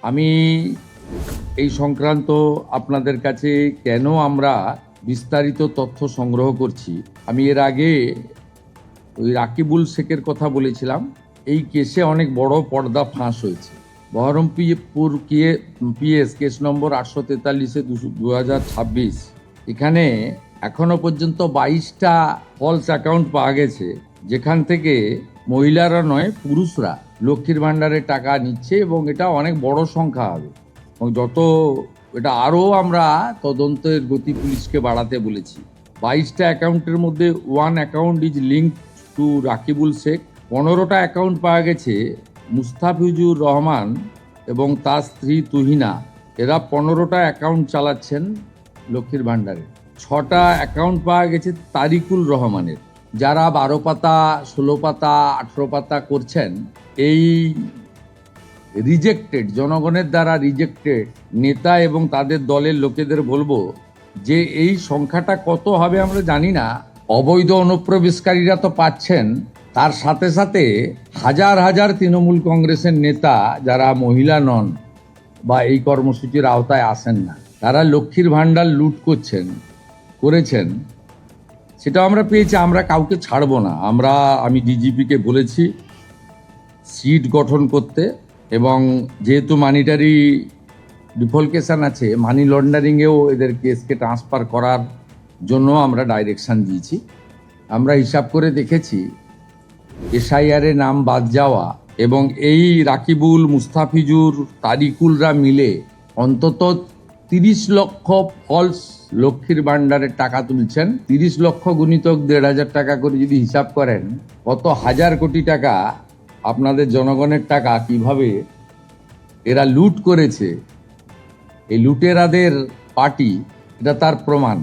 আমি এই সংক্রান্ত আপনাদের কাছে কেন আমরা বিস্তারিত তথ্য সংগ্রহ করছি, আমি এর আগে ওই রাকিবুল শেখের কথা বলেছিলাম। এই কেসে অনেক বড় পর্দা ফাঁস হয়েছে। Baharampur PS case number 843/2026। এখানে এখনো পর্যন্ত 22টা ফলস অ্যাকাউন্ট পাওয়া গেছে, যেখান থেকে মহিলারা নয় পুরুষরা লক্ষ্মীর ভাণ্ডারের টাকা নিচ্ছে, এবং এটা অনেক বড় সংখ্যা হবে। এবং যত এটা আরও আমরা তদন্তের গতি পুলিশকে বাড়াতে বলেছি। 22টা অ্যাকাউন্টের মধ্যে 1 account is linked to Rakibul Sheikh. 15টা অ্যাকাউন্ট পাওয়া গেছে মুস্তাফিজুর রহমান এবং তার স্ত্রী তুহিনা। এরা 15টা অ্যাকাউন্ট চালাচ্ছেন লক্ষ্মীর ভাণ্ডারে। 6টা অ্যাকাউন্ট পাওয়া গেছে তারিকুল রহমানের। যারা 12 পাতা 16 পাতা 18 পাতা করছেন, এই রিজেক্টেড, জনগণের দ্বারা রিজেক্টেড নেতা এবং তাদের দলের লোকেদের বলবো যে এই সংখ্যাটা কত হবে আমরা জানি না। অবৈধ অনুপ্রবেশকারীরা তো পাচ্ছেন, তার সাথে সাথে হাজার হাজার তৃণমূল কংগ্রেসের নেতা যারা মহিলা নন বা এই কর্মসূচির আওতায় আসেন না, তারা লক্ষ্মীর ভাণ্ডার লুট করেছেন। সেটা আমরা পেয়েছি। আমরা কাউকে ছাড়বো না। আমি ডিজিপিকে বলেছি সিট গঠন করতে, এবং যেহেতু মানিটারি ডিফলকেশন আছে, মানি লন্ডারিংয়েও এদের কেসকে ট্রান্সফার করার জন্য আমরা ডাইরেকশন দিয়েছি। আমরা হিসাব করে দেখেছি এসআইআর এ নাম বাদ যাওয়া এবং এই রাকিবুল, মুস্তাফিজুর, তারিকুলরা মিলে অন্তত 30 লক্ষ ফলস লক্ষ্মীর ভাণ্ডারের টাকা তুলছেন। 30 লক্ষ গুণিতক 1,500 টাকা করে যদি হিসাব করেন, কত হাজার কোটি টাকা আপনাদের জনগণের টাকা কিভাবে এরা লুট করেছে। এই লুটেরাদের পার্টি, এটা তার প্রমাণ।